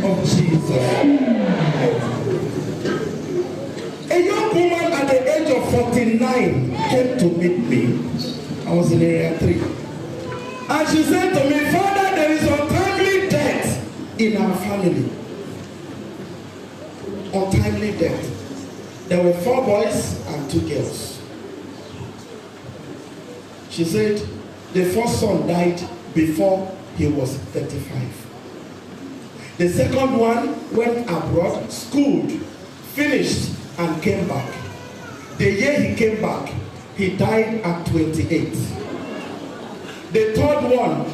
of Jesus. A young woman at the age of 49 came to meet me. I was in area 3. And she said to me, Father, there is untimely death in our family. Untimely death. There were 4 boys and 2 girls. She said the first son died before he was 35. The second one went abroad, schooled, finished, and came back. The year he came back, he died at 28. The third one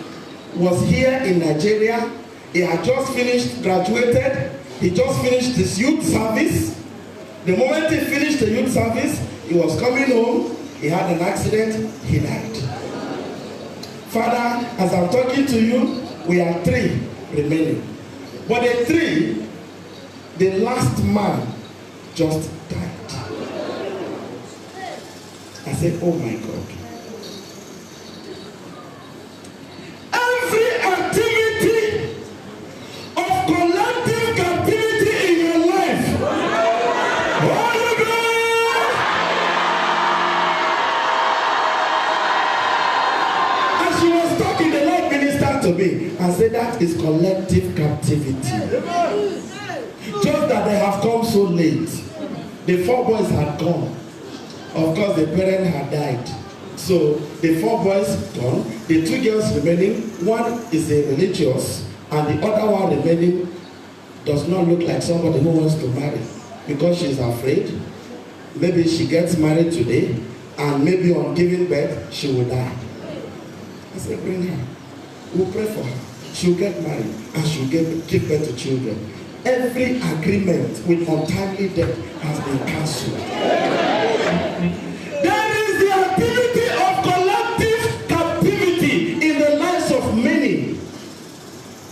was here in Nigeria. He had just finished, graduated. He just finished his youth service. The moment he finished the youth service, he was coming home. He had an accident. He died. Father, as I'm talking to you, we are 3 remaining. But the 3, the last man just died. I said, oh my God. Every activity of collective captivity in your life, Holy God, as she was talking, the Lord ministered to me and said that is collective captivity. Just that they have come so late. The 4 boys had gone. Of course, the parent had died. So the 4 boys gone. The 2 girls remaining. One is a religious, and the other one remaining does not look like somebody who wants to marry because she's afraid. Maybe she gets married today, and maybe on giving birth she will die. I said, bring her. We'll pray for her. She'll get married, and she'll give birth to children. Every agreement with untimely death has been cancelled. There is the activity of collective captivity in the lives of many.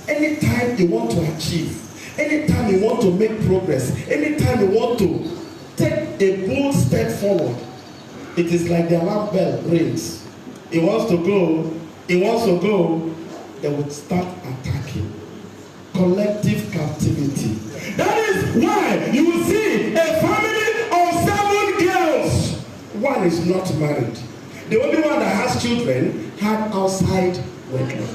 Anytime you want to achieve, anytime you want to make progress, anytime you want to take a bold step forward, it is like the alarm bell rings. He wants to go, they would start attacking. Collective captivity. That is why you will see a family of 7 girls. One is not married. The only one that has children had outside wedlock.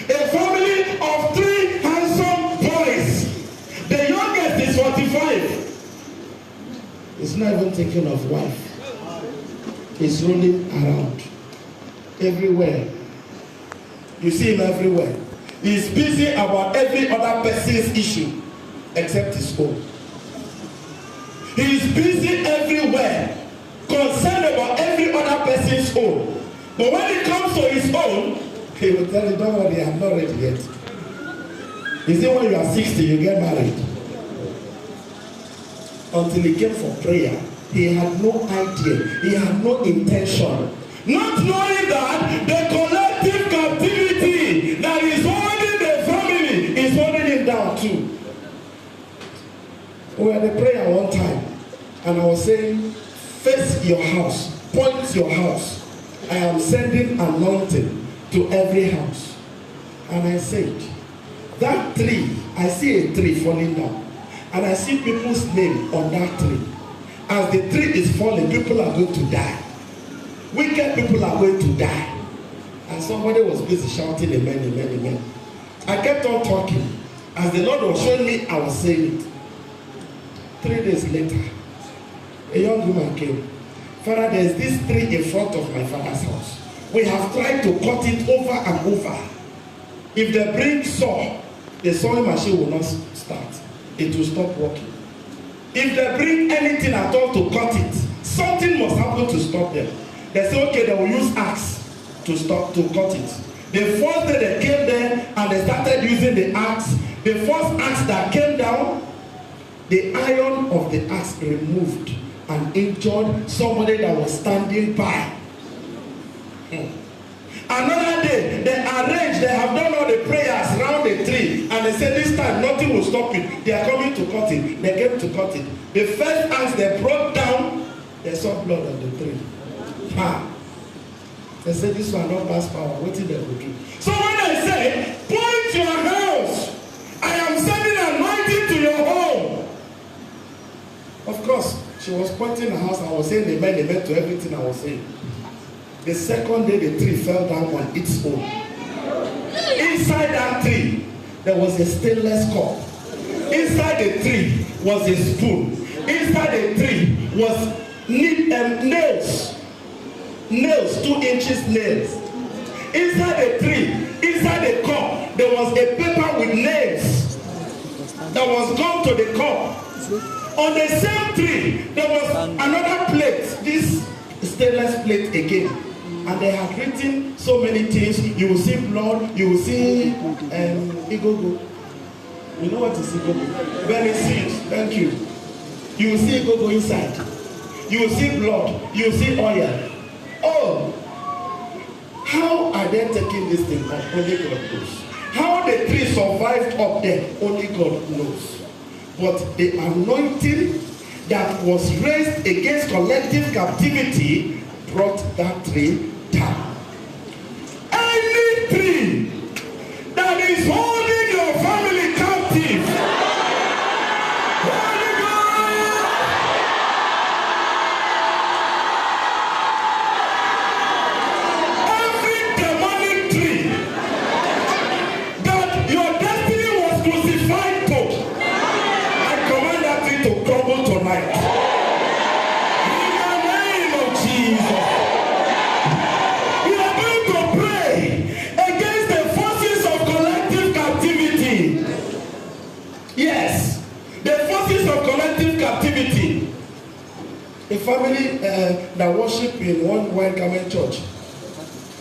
A family of 3 handsome boys. The youngest is 45. He's not even thinking of wife. He's rolling around everywhere. You see him everywhere. He's busy about every other person's issue except his own. He's busy everywhere, concerned about every other person's own. But when it comes to his own, he will tell you, don't worry, I'm not ready yet. You see, when you are 60, you get married. Until he came for prayer, he had no idea, he had no intention. Not knowing that the collective captivity that is holding the family is holding him down too. We had a prayer one time, and I was saying, face your house, point your house. I am sending anointing to every house. And I said, that tree, I see a tree falling down, and I see people's name on that tree. As the tree is falling, people are going to die. Wicked people are going to die. And somebody was busy shouting amen, amen, amen. I kept on talking. As the Lord was showing me, I was saying it. 3 days later, a young woman came. Father, there's this tree in front of my father's house. We have tried to cut it over and over. If they bring saw, the sawing machine will not start. It will stop working. If they bring anything at all to cut it, something must happen to stop them. They say, okay, they will use axe to cut it. The first day they came there and they started using the axe, the first axe that came down, the iron of the axe removed and injured somebody that was standing by. Another day, they arranged, they have done all the prayers around the tree, and they said this time nothing will stop it. They are coming to cut it. They came to cut it. The first axe they brought down, they saw blood on the tree. They said this one not pass power. What did they do? So when I say, point your house, I am pointing the house. I was saying amen to everything I was saying. The second day, the tree fell down on its own. Inside that tree, there was a stainless cup. Inside the tree was a spoon. Inside the tree was nails. Nails, 2 inches nails. Inside the tree, inside the cup, there was a paper with nails that was gone to the cup. On the same tree, there was another plate, this stainless plate again. And they had written so many things. You will see blood, you will see igogo. You know what is igogo? Very seed, thank you. You will see igogo inside. You will see blood, you will see oil. Oh, how are they taking this thing up? Only God knows. How the tree survived up there, only God knows. But the anointing that was raised against collective captivity brought that tree down. Any tree that is holding your family captive, a family that worship in one white garment church,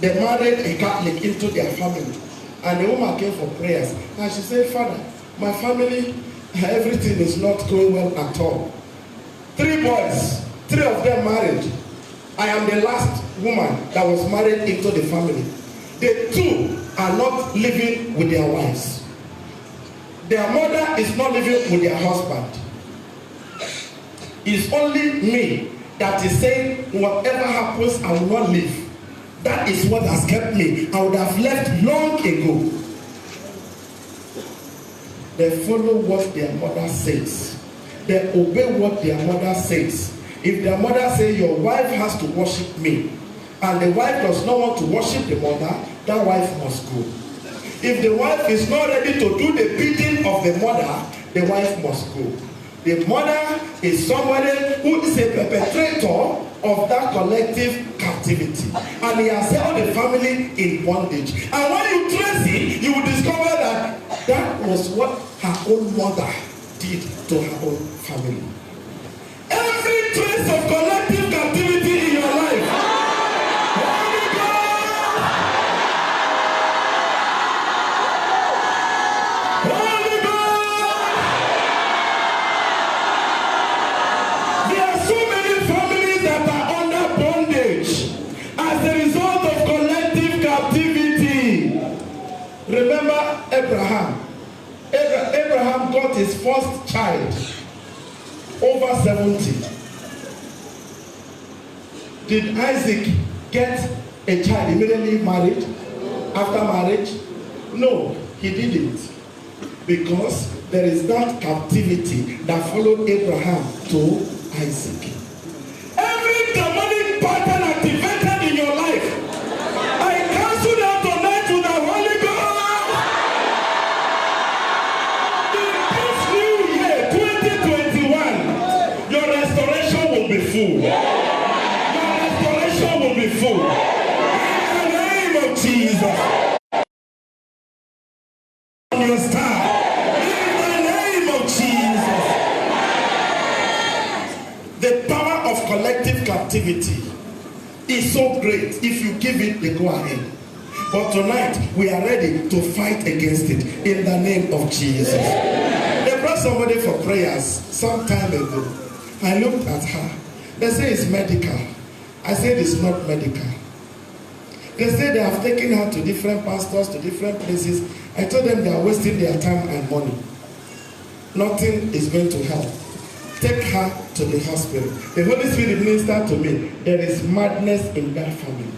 they married a Catholic into their family, and the woman came for prayers, and she said, Father, my family, everything is not going well at all. 3 boys, 3 of them married. I am the last woman that was married into the family. The 2 are not living with their wives. Their mother is not living with their husband. It's only me that is saying, whatever happens, I will not leave. That is what has kept me. I would have left long ago. They follow what their mother says. They obey what their mother says. If their mother says, your wife has to worship me, and the wife does not want to worship the mother, that wife must go. If the wife is not ready to do the bidding of the mother, the wife must go. The mother is somebody who is a perpetrator of that collective captivity. And he has held the family in bondage. And when you trace it, you will discover that that was what her own mother did to her own family. Every trace of collective captivity in your life, remember Abraham. Abraham got his first child over 70. Did Isaac get a child immediately married? After marriage? No, he didn't. Because there is that captivity that followed Abraham to Isaac. Every demonic pattern activated in your life, I cancel that tonight with the Holy Ghost. In this new year, 2021, your restoration will be full. Your restoration will be full. In the name of Jesus. On your star. In the name of Jesus. The power of collective captivity is so great. If you give it the go ahead. But tonight we are ready to fight against it in the name of Jesus. They brought somebody for prayers some time ago. I looked at her. They say it's medical. I said it's not medical. They say they have taken her to different pastors, to different places. I told them they are wasting their time and money. Nothing is going to help. Take her to the hospital. The Holy Spirit ministered to me. There is madness in that family.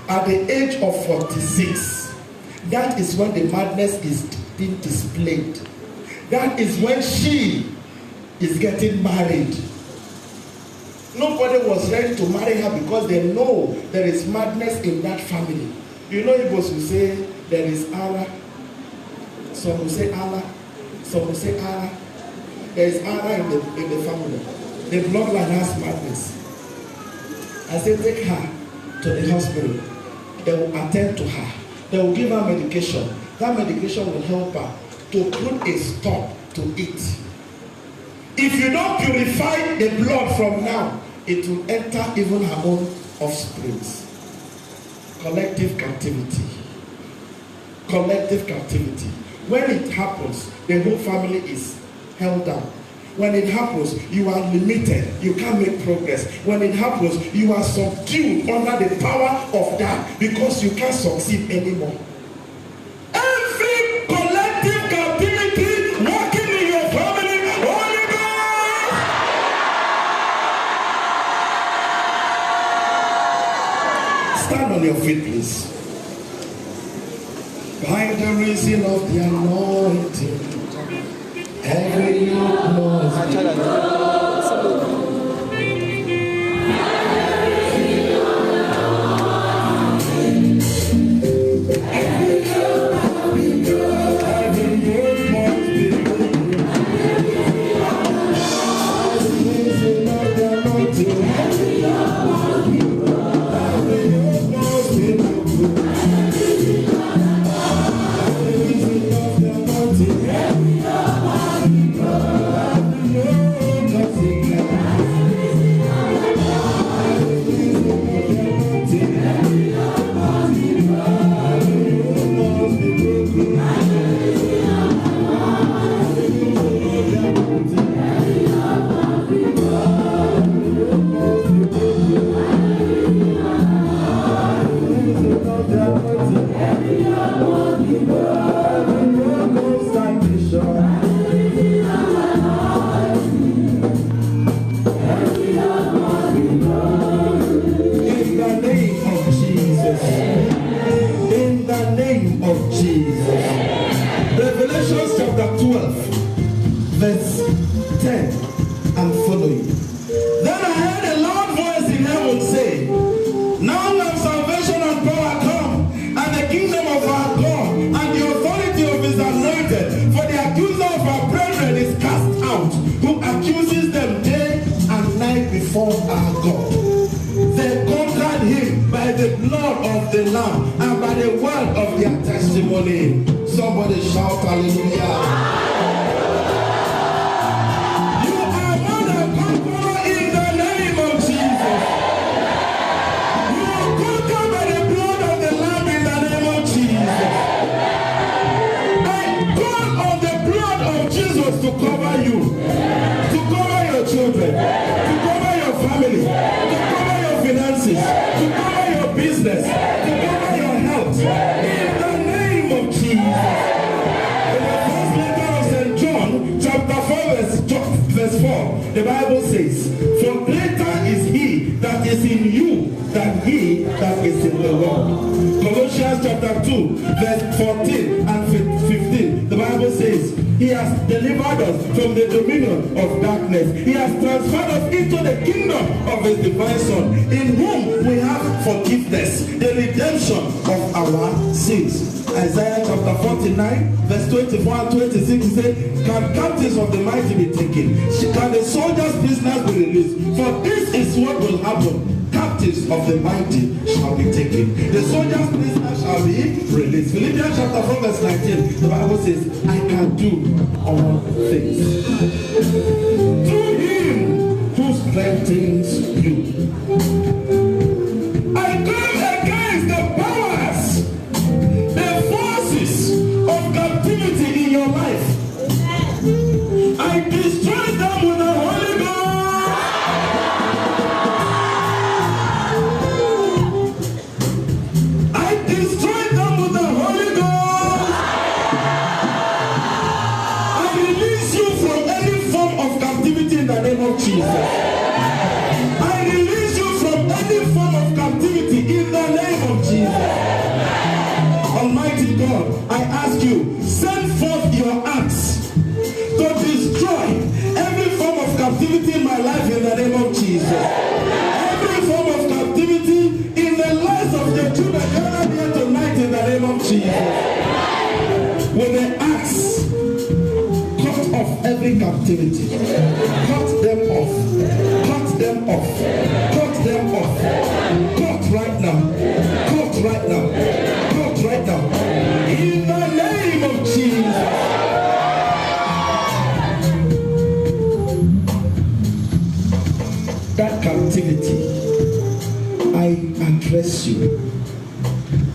At the age of 46, that is when the madness is being displayed. That is when she is getting married Nobody was ready to marry her because they know there is madness in that family. You know, Igbos will say there is Allah. Some will say Allah. Some will say Allah. There is Allah in the family. The bloodline has madness. I say take her to the hospital. They will attend to her. They will give her medication. That medication will help her to put a stop to it. If you don't purify the blood from now, it will enter even her own offsprings. Collective captivity. Collective captivity. When it happens, the whole family is held down. When it happens, you are limited. You can't make progress. When it happens, you are subdued under the power of that because you can't succeed anymore. Every collective captivity working in your family, Holy Ghost! Stand on your feet, please. By the reason of the anointing, every yoke must be verse 10 and following. Then I heard a loud voice in heaven say, now have salvation and power come, and the kingdom of our God, and the authority of his anointed. For the accuser of our brethren is cast out, who accuses them day and night before our God. They conquered him by the blood of the Lamb and by the word of their testimony. Somebody shout hallelujah. To cover you, to cover your children, to cover your family, to cover your finances, to cover your business, to cover your health. In the name of Jesus. In the first letter of St. John, chapter 4, verse 4, the Bible says, for greater is he that is in you than he that is in the world. Colossians chapter 2, verse 14 and 15, the Bible says, he has delivered us from the dominion of darkness. He has transferred us into the kingdom of his divine Son, in whom we have forgiveness, the redemption of our sins. Isaiah chapter 49, verse 24 and 26, he said, can captives of the mighty be taken? Can the soldiers' prisoners be released? For this is what will happen. Captives of the mighty shall be taken. The soldiers' prisoners shall be released. Philippians chapter 4 verse 19, the Bible says, I can do all things through him who strengthens you. I come against the powers, the forces of captivity in your life. I destroy them with the Holy Ghost. Of the axe, cut off every captivity. Cut them off. Cut them off. Cut them off. Cut right now. Cut right now. Cut right now. In the name of Jesus. That captivity, I address you.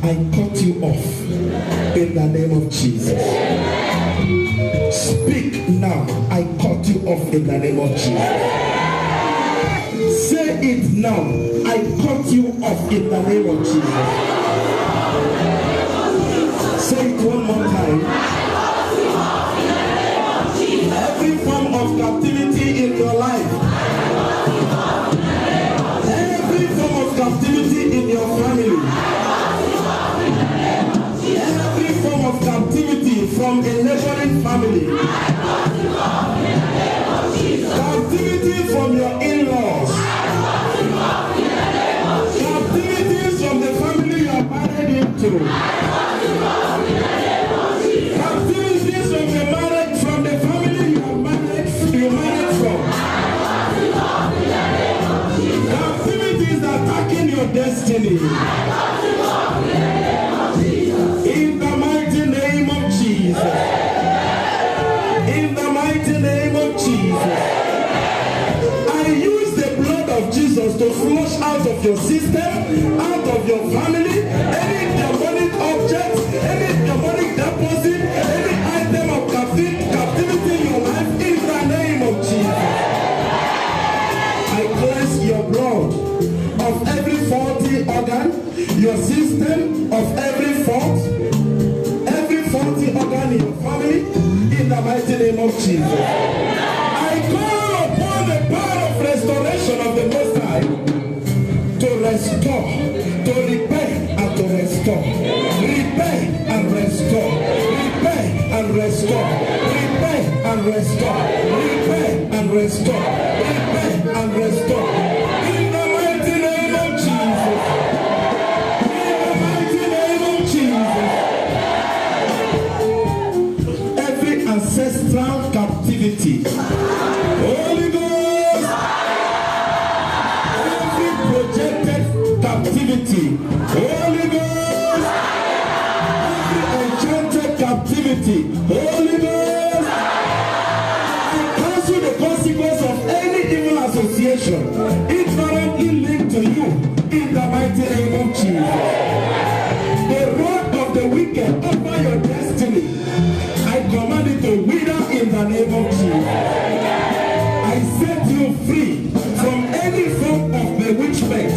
I cut you off in the name of Jesus. Speak now. I cut you off in the name of Jesus. Say it now. I cut you off in the name of Jesus. Say it one more time. Every form of captivity in your life, every form of captivity in your family, every form of captivity from a neighboring family, captivity from your in-laws, captivities from the family you are married into, captivities from the marriage, from the family you are married from, captivities attacking your destiny. In the mighty name of Jesus. In the mighty name of Jesus. I use the blood of Jesus to flush out of your system, out of your family, any demonic object, any demonic deposit, any item of captivity in your life, in the name of Jesus. I cleanse your blood of every faulty organ, your system of every faulty organ in your family, in the mighty name of Jesus. I call upon the power of restoration of the Most High to restore, to repair and to restore, repair and restore, repair and restore, repair and restore, repair and restore, repair and restore. In the mighty name of Jesus. In the mighty name of Jesus. Every ancestral captivity, Holy Ghost, every projected captivity, Holy Ghost, every enchanted captivity, Holy Ghost, I cancel the consequence of any evil association ignorantly linked to you in the mighty name of Jesus. The rod of the wicked over your destiny, I command it to wither in the name of Jesus. I set you free from any form of bewitchment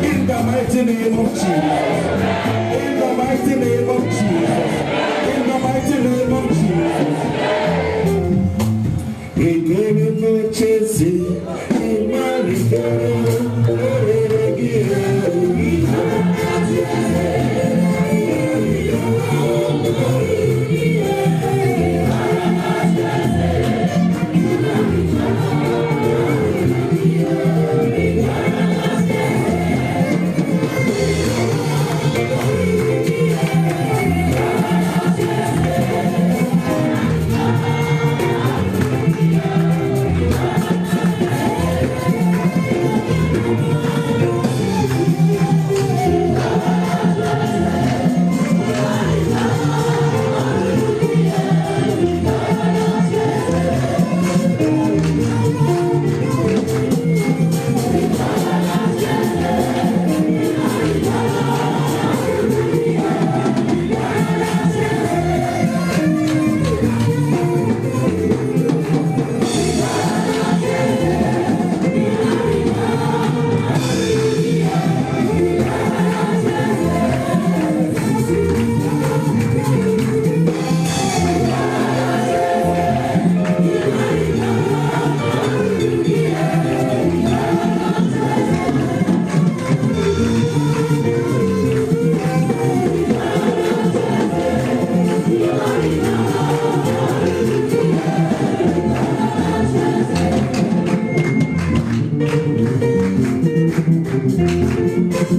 in the mighty name of Jesus. In the mighty name of Jesus. In the mighty name of Jesus. We give no chasing in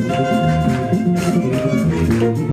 Thank you.